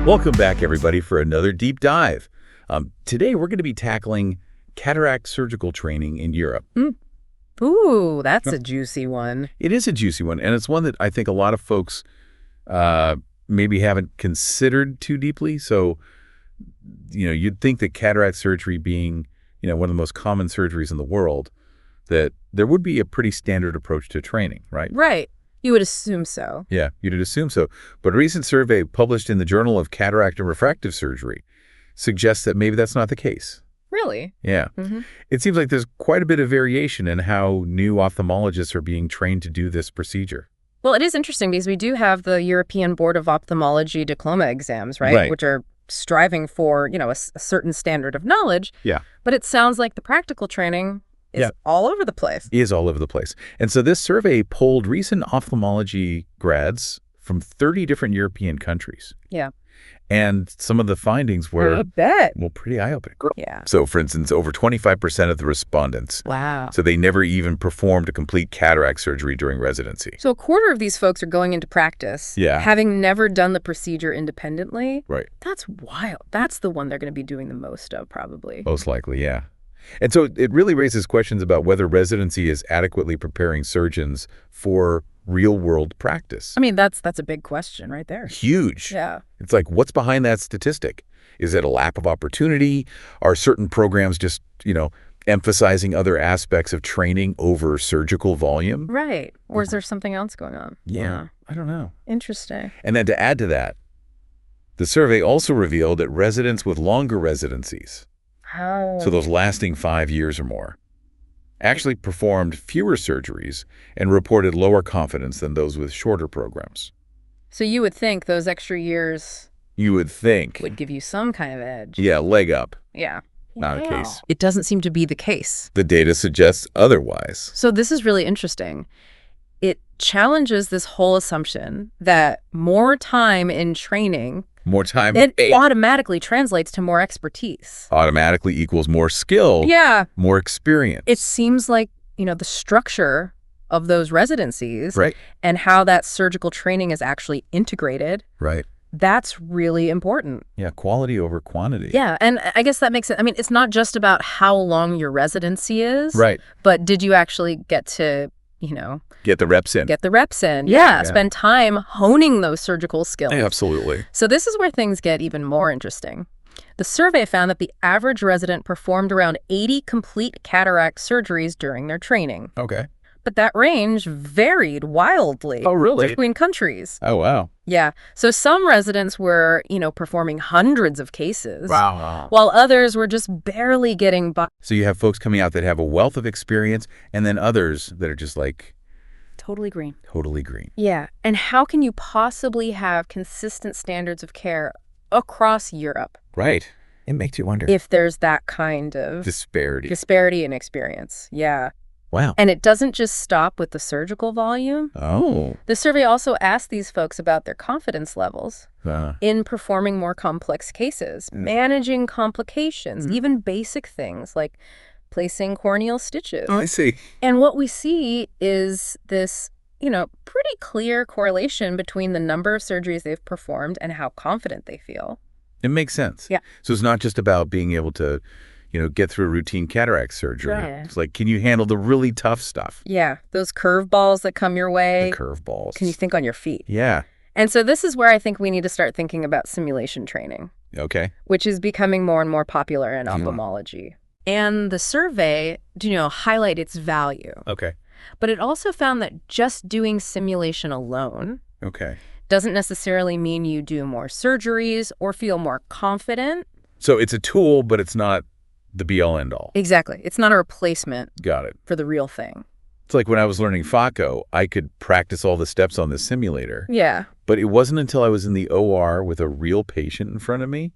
Welcome back, everybody, for another deep dive. Today, we're going to be tackling cataract surgical training in Europe. Ooh, that's a juicy one. It is a juicy one, and it's one that I think a lot of folks maybe haven't considered too deeply. So, you'd think that cataract surgery being, one of the most common surgeries in the world, that there would be a pretty standard approach to training, right? Right. You would assume so. Yeah, you'd assume so. But a recent survey published in the Journal of Cataract and Refractive Surgery suggests that maybe that's not the case. Really? Yeah. It seems like there's quite a bit of variation in how new ophthalmologists are being trained to do this procedure. Well, it is interesting because we do have the European Board of Ophthalmology diploma exams, right? Which are striving for, a certain standard of knowledge. Yeah. But it sounds like the practical training is all over the place. Is all over the place. And so this survey polled recent ophthalmology grads from 30 different European countries. Yeah. And some of the findings were, I bet. well, pretty eye-opening. Yeah. So, for instance, over 25% of the respondents. Wow. So they never even performed a complete cataract surgery during residency. So a quarter of these folks are going into practice, having never done the procedure independently. Right. That's wild. That's the one they're going to be doing the most of, probably. Most likely, yeah. And so it really raises questions about whether residency is adequately preparing surgeons for real-world practice. I mean, that's a big question right there. Huge. Yeah. It's like, what's behind that statistic? Is it a lack of opportunity? Are certain programs just, emphasizing other aspects of training over surgical volume? Right. Or is there something else going on? Yeah. I don't know. Interesting. And then to add to that, the survey also revealed that residents with longer residencies, so those lasting 5 years or more, actually performed fewer surgeries and reported lower confidence than those with shorter programs. So you would think those extra years would give you some kind of edge. Yeah, leg up. Yeah. Not a case. It doesn't seem to be the case. The data suggests otherwise. So this is really interesting. It challenges this whole assumption that more time in training, it automatically translates to more expertise. Automatically equals more skill. Yeah. More experience. It seems like, the structure of those residencies and how that surgical training is actually integrated. Right. That's really important. Yeah, quality over quantity. Yeah, and I guess that makes it, it's not just about how long your residency is. Right. But did you actually get to, get the reps in. Yeah, spend time honing those surgical skills. Absolutely. So this is where things get even more interesting. The survey found that the average resident performed around 80 complete cataract surgeries during their training. Okay. But that range varied wildly. Oh, really? Between countries. Oh, wow. Yeah. So some residents were, performing hundreds of cases. Wow. While others were just barely getting by. So you have folks coming out that have a wealth of experience, and then others that are just like... Totally green. Totally green. Yeah. And how can you possibly have consistent standards of care across Europe? Right. It makes you wonder. If there's that kind of... Disparity in experience. Yeah. Wow. And it doesn't just stop with the surgical volume. Oh. The survey also asked these folks about their confidence levels in performing more complex cases, managing complications, even basic things like placing corneal stitches. Oh, I see. And what we see is this, pretty clear correlation between the number of surgeries they've performed and how confident they feel. It makes sense. Yeah. So it's not just about being able to get through a routine cataract surgery. Right. It's like, can you handle the really tough stuff? Yeah, those curveballs that come your way. The curveballs. Can you think on your feet? Yeah. And so this is where I think we need to start thinking about simulation training. Okay. Which is becoming more and more popular in ophthalmology. And the survey, highlight its value. Okay. But it also found that just doing simulation alone doesn't necessarily mean you do more surgeries or feel more confident. So it's a tool, but it's not the be-all, end-all. Exactly. It's not a replacement for the real thing. It's like when I was learning FACO, I could practice all the steps on the simulator. Yeah. But it wasn't until I was in the OR with a real patient in front of me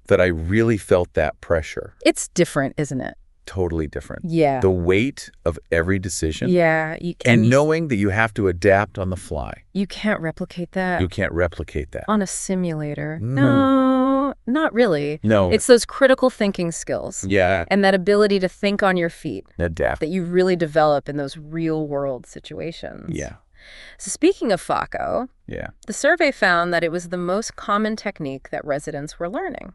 that I really felt that pressure. It's different, isn't it? Totally different. Yeah. The weight of every decision. Yeah. And knowing that you have to adapt on the fly. You can't replicate that. You can't replicate that. On a simulator. No, not really. No. It's those critical thinking skills. Yeah. And that ability to think on your feet. Adapt. That you really develop in those real world situations. Yeah. So speaking of phaco, Yeah. the survey found that it was the most common technique that residents were learning.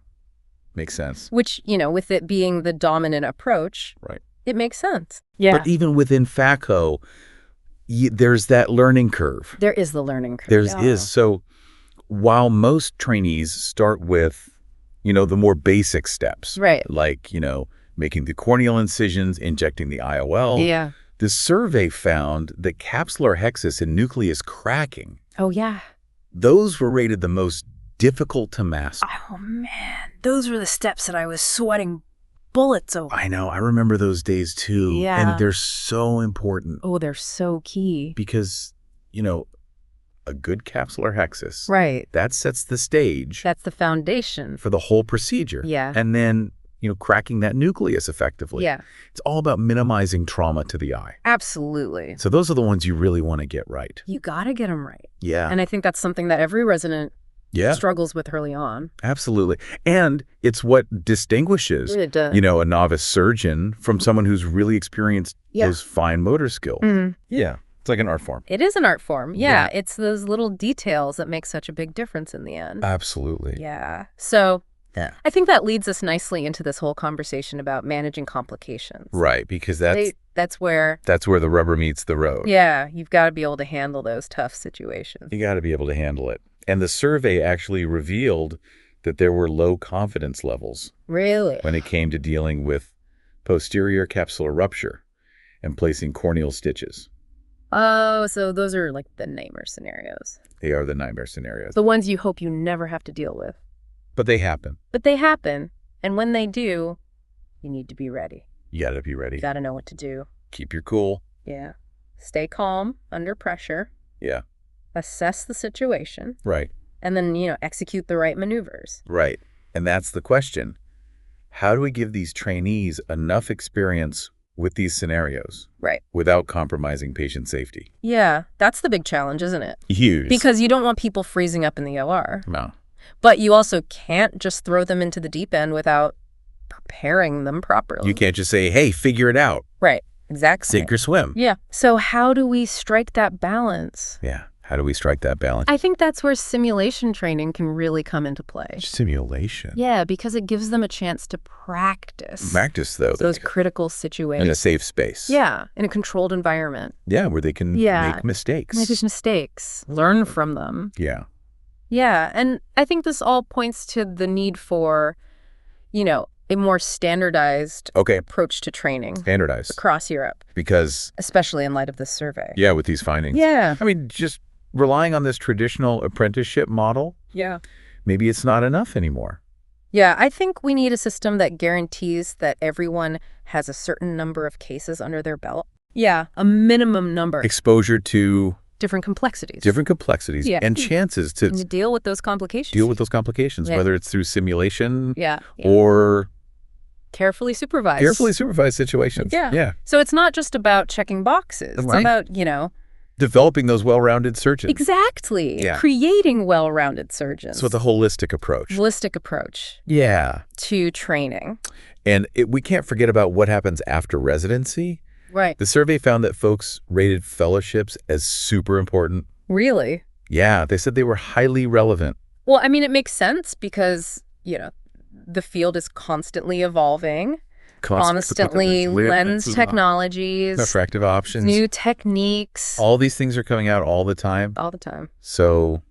Makes sense. Which, with it being the dominant approach, Right. it makes sense. Yeah. But even within phaco, there's that learning curve. There is the learning curve. There is. So while most trainees start with, the more basic steps, right, like, making the corneal incisions, injecting the IOL, yeah, the survey found that capsular hexis and nucleus cracking, oh, yeah, those were rated the most difficult to master. Oh, man. Those were the steps that I was sweating bullets over. I know. I remember those days, too. Yeah. And they're so important. Oh, they're so key. Because, a good capsular hexis. Right. That sets the stage. That's the foundation. For the whole procedure. Yeah. And then, cracking that nucleus effectively. Yeah. It's all about minimizing trauma to the eye. Absolutely. So those are the ones you really want to get right. You got to get them right. Yeah. And I think that's something that every resident struggles with early on. Absolutely. And it's what distinguishes, it does. A novice surgeon from someone who's really experienced those fine motor skills. Mm-hmm. Yeah. It's like an art form. It is an art form. Yeah. It's those little details that make such a big difference in the end. Absolutely. Yeah. So I think that leads us nicely into this whole conversation about managing complications. Right. Because that's where the rubber meets the road. Yeah. You've got to be able to handle those tough situations. You got to be able to handle it. And the survey actually revealed that there were low confidence levels. Really? When it came to dealing with posterior capsular rupture and placing corneal stitches. Oh, so those are like the nightmare scenarios. They are the nightmare scenarios. The ones you hope you never have to deal with. But they happen. And when they do, you need to be ready. You got to be ready. You got to know what to do. Keep your cool. Yeah. Stay calm under pressure. Yeah. Assess the situation. Right. And then, execute the right maneuvers. Right. And that's the question. How do we give these trainees enough experience with these scenarios? Right. Without compromising patient safety? Yeah. That's the big challenge, isn't it? Huge. Because you don't want people freezing up in the OR. No. But you also can't just throw them into the deep end without preparing them properly. You can't just say, hey, figure it out. Right. Exactly. Sink or swim. Yeah. So how do we strike that balance? Yeah. How do we strike that balance? I think that's where simulation training can really come into play. Simulation? Yeah, because it gives them a chance to practice. Practice, though. Those critical situations. In a safe space. Yeah, in a controlled environment. Yeah, where they can make mistakes. Make mistakes. Learn from them. Yeah. Yeah, and I think this all points to the need for, a more standardized approach to training. Standardized. Across Europe. Because... Especially in light of this survey. Yeah, with these findings. Yeah. I mean, just relying on this traditional apprenticeship model, maybe it's not enough anymore. Yeah, I think we need a system that guarantees that everyone has a certain number of cases under their belt. Yeah, a minimum number. Exposure to... Different complexities. And chances to deal with those complications. Whether it's through simulation or... Carefully supervised situations. Yeah. So it's not just about checking boxes. It's about, developing those well-rounded surgeons. Exactly. Yeah. Creating well-rounded surgeons. So the holistic approach. Yeah. To training. And we can't forget about what happens after residency. Right. The survey found that folks rated fellowships as super important. Really? Yeah. They said they were highly relevant. Well, I mean, it makes sense because, the field is constantly evolving. Constantly lens technologies. Refractive options. New techniques. All these things are coming out all the time. So,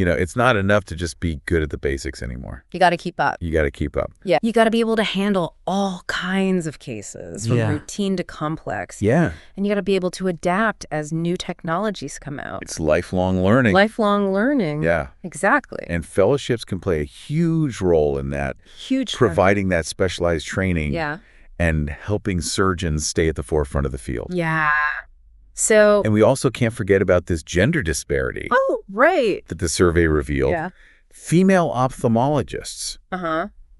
it's not enough to just be good at the basics anymore. You got to keep up. Yeah. You got to be able to handle all kinds of cases, from routine to complex. Yeah. And you got to be able to adapt as new technologies come out. It's lifelong learning. Yeah. Exactly. And fellowships can play a huge role in that. Providing that specialized training. Yeah. And helping surgeons stay at the forefront of the field. Yeah. So... And we also can't forget about this gender disparity. Oh, right. That the survey revealed. Yeah. Female ophthalmologists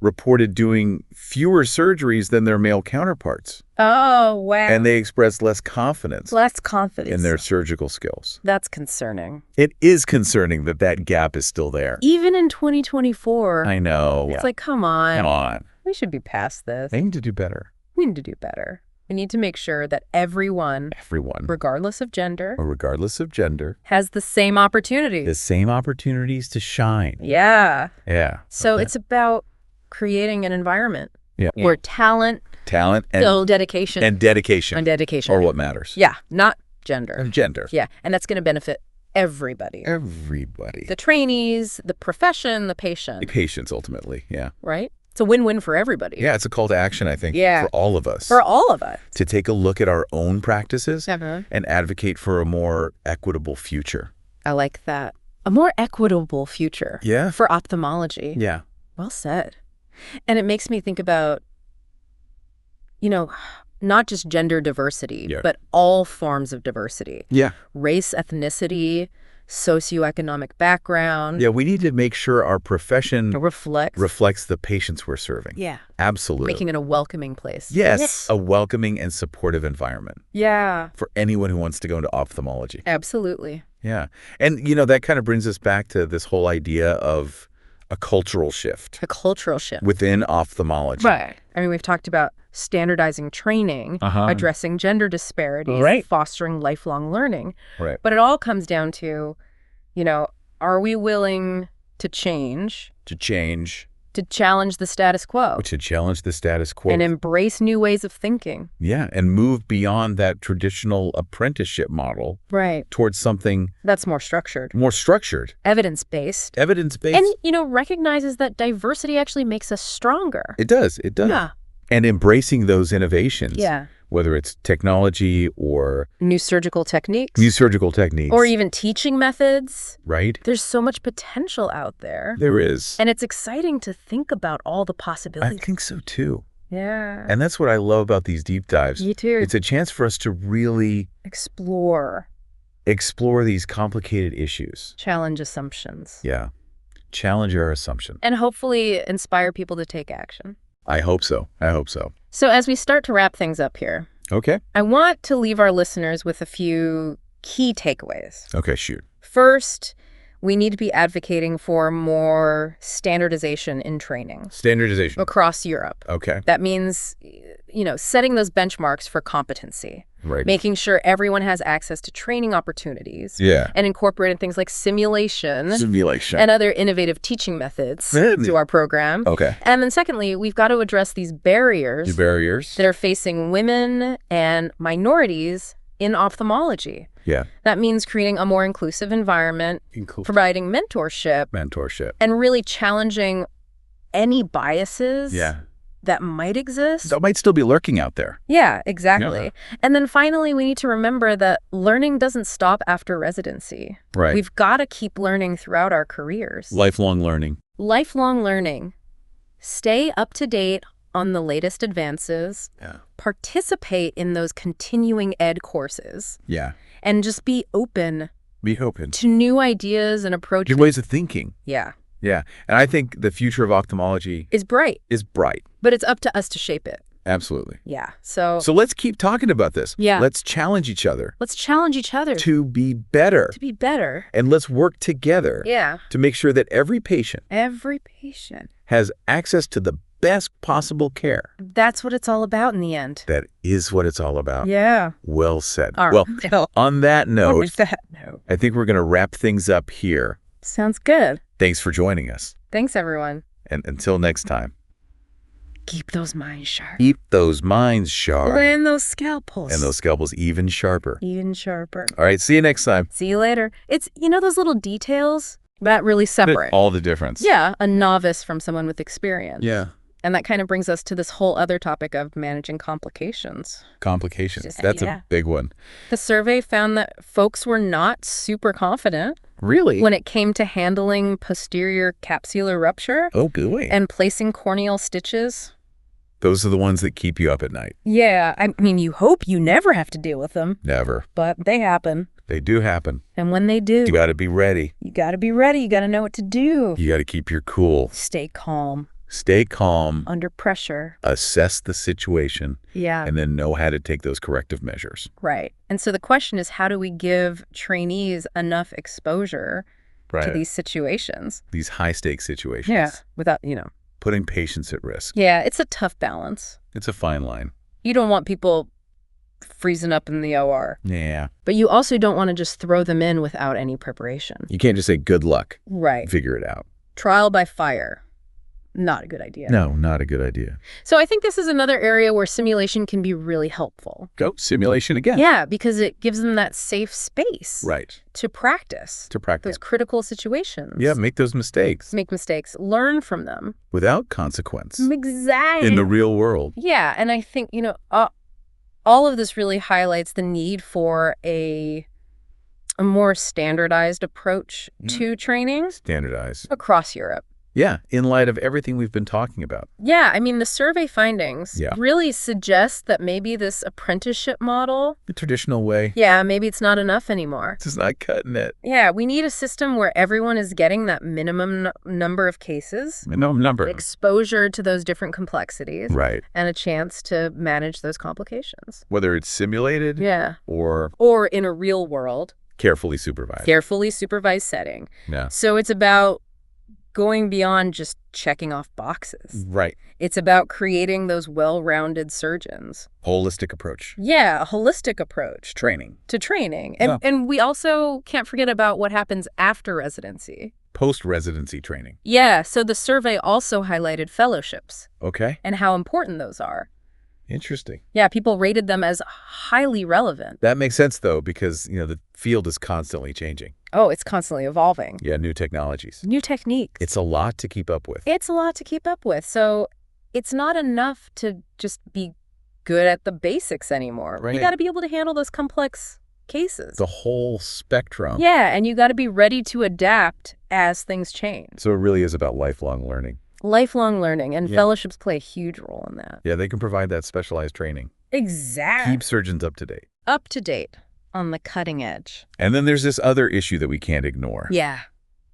reported doing fewer surgeries than their male counterparts. Oh, wow. And they expressed less confidence. In their surgical skills. That's concerning. It is concerning that gap is still there. Even in 2024. I know. It's like, come on. Come on. We should be past this. They need to do better. We need to do better. We need to make sure that everyone, regardless of gender, has the same opportunities. The same opportunities to shine. Yeah. Yeah. So it's about creating an environment where talent and dedication. And dedication. Are what matters. Yeah, not gender. And gender. Yeah, and that's going to benefit everybody. The trainees, the profession, the patient. The patients, ultimately, yeah. Right? It's a win-win for everybody. Yeah, it's a call to action, I think, for all of us. To take a look at our own practices and advocate for a more equitable future. I like that. A more equitable future. Yeah. For ophthalmology. Yeah. Well said. And it makes me think about, not just gender diversity, but all forms of diversity. Yeah. Race, ethnicity, socioeconomic background. Yeah, we need to make sure our profession reflects the patients we're serving. Yeah. Absolutely. Making it a welcoming place. Yes. A welcoming and supportive environment. Yeah. For anyone who wants to go into ophthalmology. Absolutely. Yeah. And, that kind of brings us back to this whole idea of a cultural shift. Within ophthalmology. Right. I mean, we've talked about standardizing training, addressing gender disparities, fostering lifelong learning. Right. But it all comes down to, are we willing to change? To challenge the status quo. And embrace new ways of thinking. Yeah, and move beyond that traditional apprenticeship model. Right. Towards something that's more structured. Evidence-based. And, recognizes that diversity actually makes us stronger. It does. Yeah. And embracing those innovations. Yeah. Whether it's technology or new surgical techniques. Or even teaching methods. Right. There's so much potential out there. There is. And it's exciting to think about all the possibilities. I think so, too. Yeah. And that's what I love about these deep dives. Me too. It's a chance for us to really explore these complicated issues. Challenge assumptions. Yeah. Challenge our assumptions. And hopefully inspire people to take action. I hope so. So as we start to wrap things up here, I want to leave our listeners with a few key takeaways. Okay, shoot. First, we need to be advocating for more standardization in training. Across Europe. Okay. That means, setting those benchmarks for competency. Right. Making sure everyone has access to training opportunities. Yeah. And incorporating things like simulation. And other innovative teaching methods to our program. Okay. And then secondly, we've got to address these barriers. that are facing women and minorities in ophthalmology. Yeah. That means creating a more inclusive environment, providing mentorship. And really challenging any biases that might exist. That might still be lurking out there. Yeah, exactly. Yeah. And then finally, we need to remember that learning doesn't stop after residency. Right. We've got to keep learning throughout our careers. Lifelong learning. Stay up to date on the latest advances. Yeah. Participate in those continuing ed courses. Yeah. And just be open. To new ideas and approaches. New ways of thinking. Yeah. Yeah. And I think the future of ophthalmology is bright. But it's up to us to shape it. Absolutely. Yeah. So let's keep talking about this. Yeah. Let's challenge each other. To be better. And let's work together. Yeah. To make sure that every patient has access to the best possible care. That's what it's all about in the end. That is what it's all about. Yeah. Well said. All right. Well, on that note, I think we're going to wrap things up here. Sounds good. Thanks for joining us. Thanks, everyone. And until next time. Keep those minds sharp. And those scalpels. Even sharper. All right, see you next time. See you later. It's, those little details that really separate. All the difference. Yeah, a novice from someone with experience. Yeah. And that kind of brings us to this whole other topic of managing complications. That's a big one. The survey found that folks were not super confident. Really? When it came to handling posterior capsular rupture. Oh, boy. And placing corneal stitches. Those are the ones that keep you up at night. Yeah. I mean, you hope you never have to deal with them. Never. But they happen. They do happen. And when they do. You got to be ready. You got to know what to do. You got to keep your cool. Stay calm. Under pressure. Assess the situation. Yeah. And then know how to take those corrective measures. Right. And so the question is, how do we give trainees enough exposure to these situations? These high-stakes situations. Yeah. Without, putting patients at risk. Yeah. It's a tough balance. It's a fine line. You don't want people freezing up in the OR. Yeah. But you also don't want to just throw them in without any preparation. You can't just say, good luck. Right. Figure it out. Trial by fire. Not a good idea. No, not a good idea. So I think this is another area where simulation can be really helpful. Go simulation again. Yeah, because it gives them that safe space. Right. To practice. To practice. Those critical situations. Yeah, make those mistakes. Make mistakes. Learn from them. Without consequence. Exactly. In the real world. Yeah, and I think, all of this really highlights the need for a more standardized approach to training. Standardized. Across Europe. Yeah, in light of everything we've been talking about. Yeah, I mean, the survey findings really suggest that maybe this apprenticeship model... The traditional way. Yeah, maybe it's not enough anymore. It's just not cutting it. Yeah, we need a system where everyone is getting that minimum number of cases. Minimum number. Exposure to those different complexities. Right. And a chance to manage those complications. Whether it's simulated. Yeah. Or in a real world. Carefully supervised. Carefully supervised setting. Yeah. So it's about going beyond just checking off boxes. Right. It's about creating those well-rounded surgeons. Holistic approach. Yeah, a holistic approach. To training. And we also can't forget about what happens after residency. Post-residency training. Yeah, so the survey also highlighted fellowships. Okay. And how important those are. Interesting. Yeah, people rated them as highly relevant. That makes sense, though, because, the field is constantly changing. Oh, it's constantly evolving. Yeah, new technologies. New techniques. It's a lot to keep up with. So it's not enough to just be good at the basics anymore. Right. You got to be able to handle those complex cases. The whole spectrum. Yeah, and you got to be ready to adapt as things change. So it really is about lifelong learning. Lifelong learning, and fellowships play a huge role in that. Yeah, they can provide that specialized training. Exactly. Keep surgeons up to date. Up to date. On the cutting edge. And then there's this other issue that we can't ignore. Yeah.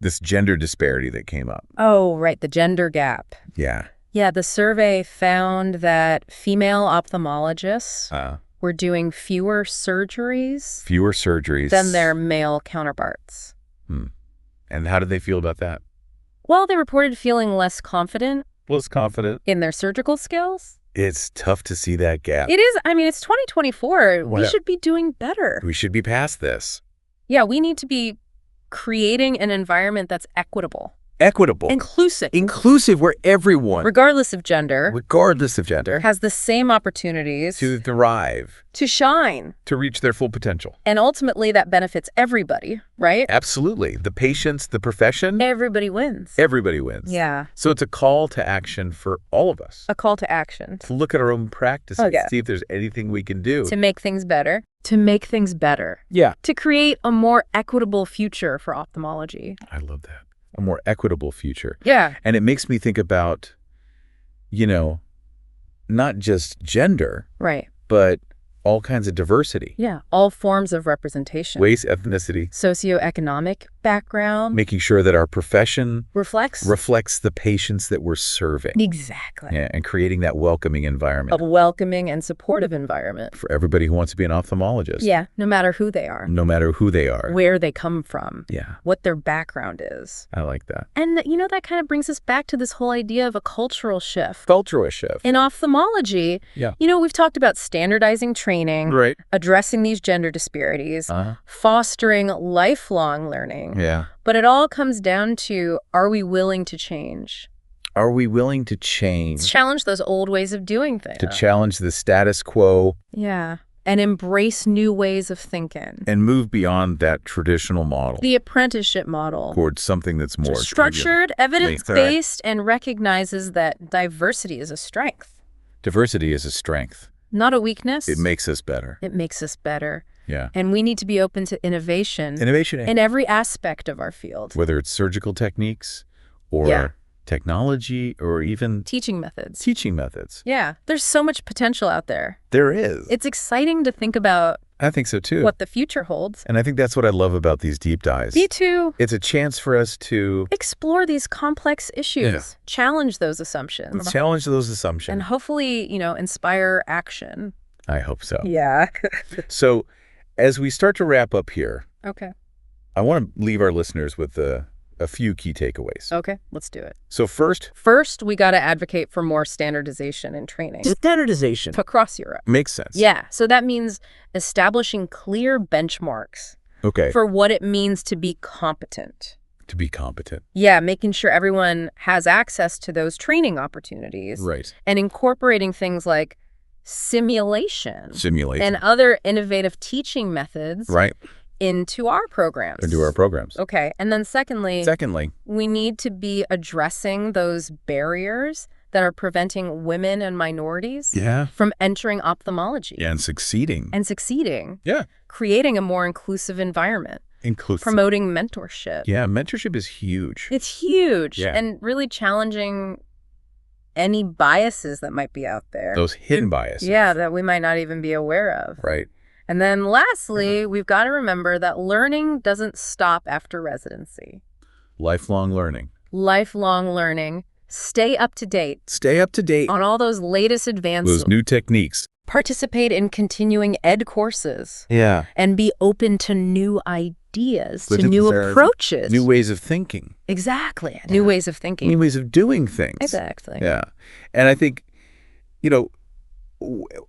This gender disparity that came up. Oh, right, the gender gap. Yeah. Yeah, the survey found that female ophthalmologists were doing fewer surgeries than their male counterparts. And how did they feel about that? Well, they reported feeling less confident. In their surgical skills. It's tough to see that gap. It is. I mean, it's 2024. We should be doing better. We should be past this. Yeah, we need to be creating an environment that's equitable. Equitable. Inclusive, where everyone, regardless of gender, has the same opportunities to thrive, to shine, to reach their full potential. And ultimately that benefits everybody, right? Absolutely. The patients, the profession. Everybody wins. Yeah. So it's a call to action for all of us. A call to action. To look at our own practices, see if there's anything we can do. To make things better. Yeah. To create a more equitable future for ophthalmology. I love that. A more equitable future. Yeah. And it makes me think about, not just gender. Right. But all kinds of diversity. Yeah. All forms of representation. Race, ethnicity. Socioeconomic background. Making sure that our profession reflects the patients that we're serving. Exactly. Yeah, and creating that welcoming environment. A welcoming and supportive environment. For everybody who wants to be an ophthalmologist. Yeah, no matter who they are. Where they come from. Yeah. What their background is. I like that. And, that kind of brings us back to this whole idea of a cultural shift. In ophthalmology, we've talked about standardizing training. Right. Addressing these gender disparities. Fostering lifelong learning. Yeah. But it all comes down to, are we willing to change? Are we willing to change? Challenge those old ways of doing things. To challenge the status quo. Yeah. And embrace new ways of thinking. And move beyond that traditional model. The apprenticeship model. Towards something that's more structured, evidence-based, and recognizes that diversity is a strength. Diversity is a strength. Not a weakness. It makes us better. Yeah. And we need to be open to innovation. In every aspect of our field. Whether it's surgical techniques or technology or even teaching methods. Yeah. There's so much potential out there. There is. It's exciting to think about. I think so too. What the future holds. And I think that's what I love about these deep dives. Me too. It's a chance for us to explore these complex issues, challenge those assumptions. And hopefully, inspire action. I hope so. Yeah. So as we start to wrap up here, okay, I want to leave our listeners with a few key takeaways. Okay, let's do it. So first, we got to advocate for more standardization in training. Standardization. Across Europe. makes sense. Yeah, so that means establishing clear benchmarks Okay. for what it means to be competent. To be competent. Yeah, making sure everyone has access to those training opportunities. Right. And incorporating things like simulation Simulation. and other innovative teaching methods Right. into our programs. Into our programs. Okay, and then secondly, we need to be addressing those barriers that are preventing women and minorities Yeah. from entering ophthalmology. And succeeding. Yeah. Creating a more inclusive environment. Inclusive. Promoting mentorship. Yeah, mentorship is huge. It's huge. Yeah. And really challenging any biases that might be out there. Those hidden biases. Yeah, that we might not even be aware of. Right. And then lastly, we've got to remember that learning doesn't stop after residency. Lifelong learning. Lifelong learning. Stay up to date. Stay up to date. On all those latest advances. Those new techniques. Participate in continuing ed courses. Yeah. And be open to new ideas, But to new approaches. New ways of thinking. Exactly. Yeah. New ways of thinking. New ways of doing things. Exactly. Yeah. And I think,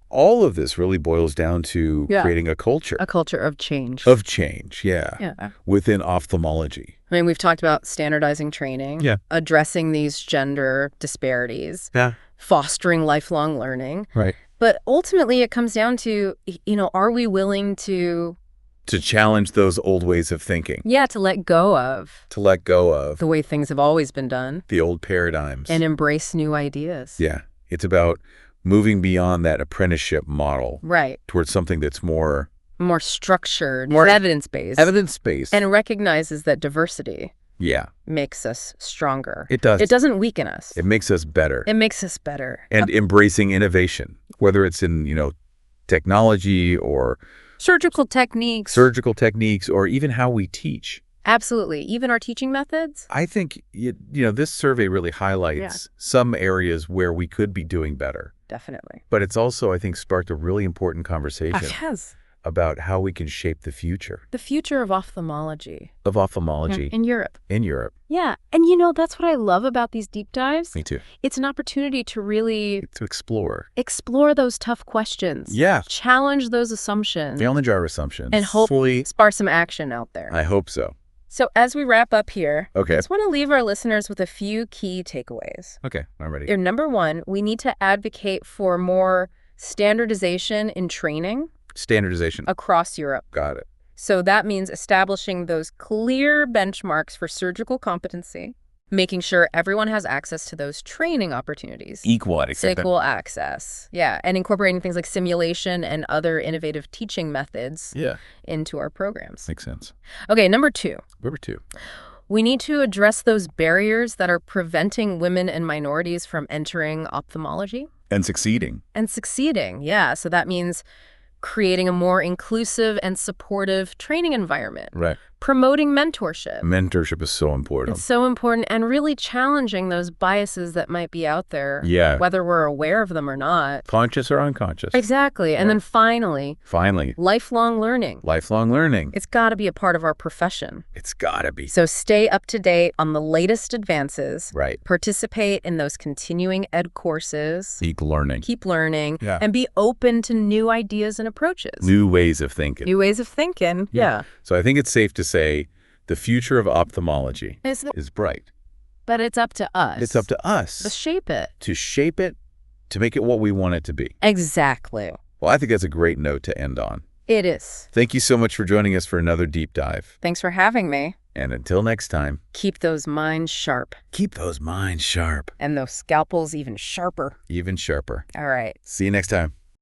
all of this really boils down to creating a culture. A culture of change. Of change, yeah. Yeah. Within ophthalmology. I mean, we've talked about standardizing training. Yeah. Addressing these gender disparities. Yeah. Fostering lifelong learning. Right. But ultimately, it comes down to, are we willing to challenge those old ways of thinking. Yeah, to let go of. To let go of. The way things have always been done. The old paradigms. And embrace new ideas. Yeah. It's about moving beyond that apprenticeship model. Right. Towards something that's more structured, more evidence-based. Evidence-based. And recognizes that diversity Yeah. makes us stronger. It does. It doesn't weaken us. It makes us better. It makes us better. And embracing innovation, whether it's in, technology or surgical techniques, or even how we teach. Absolutely. Even our teaching methods. I think, this survey really highlights some areas where we could be doing better. Definitely. But it's also, I think, sparked a really important conversation. It has. About how we can shape the future. The future of ophthalmology. In Europe. In Europe. Yeah. And that's what I love about these deep dives. Me too. It's an opportunity to really explore those tough questions. Yeah. Challenge those assumptions. Challenge our assumptions. And hopefully spark some action out there. I hope so. So as we wrap up here, okay. I just want to leave our listeners with a few key takeaways. Okay, I'm ready. Number one, we need to advocate for more standardization in training. Standardization. Across Europe. Got it. So that means establishing those clear benchmarks for surgical competency, making sure everyone has access to those training opportunities. Equal access. Yeah, and incorporating things like simulation and other innovative teaching methods into our programs. Makes sense. Okay, number two. We need to address those barriers that are preventing women and minorities from entering ophthalmology. And succeeding. Yeah, so that means creating a more inclusive and supportive training environment. Right. Promoting mentorship. Mentorship is so important. It's so important, and really challenging those biases that might be out there. Yeah. Whether we're aware of them or not. Conscious or unconscious. Exactly. And then finally. Lifelong learning. It's got to be a part of our profession. It's got to be. So stay up to date on the latest advances. Right. Participate in those continuing ed courses. Keep learning. Yeah. And be open to new ideas and approaches. New ways of thinking. Yeah. So I think it's safe to say the future of ophthalmology is bright. But it's up to us. To shape it. To make it what we want it to be. Exactly. Well, I think that's a great note to end on. It is. Thank you so much for joining us for another deep dive. Thanks for having me. And until next time. Keep those minds sharp. And those scalpels even sharper. All right. See you next time.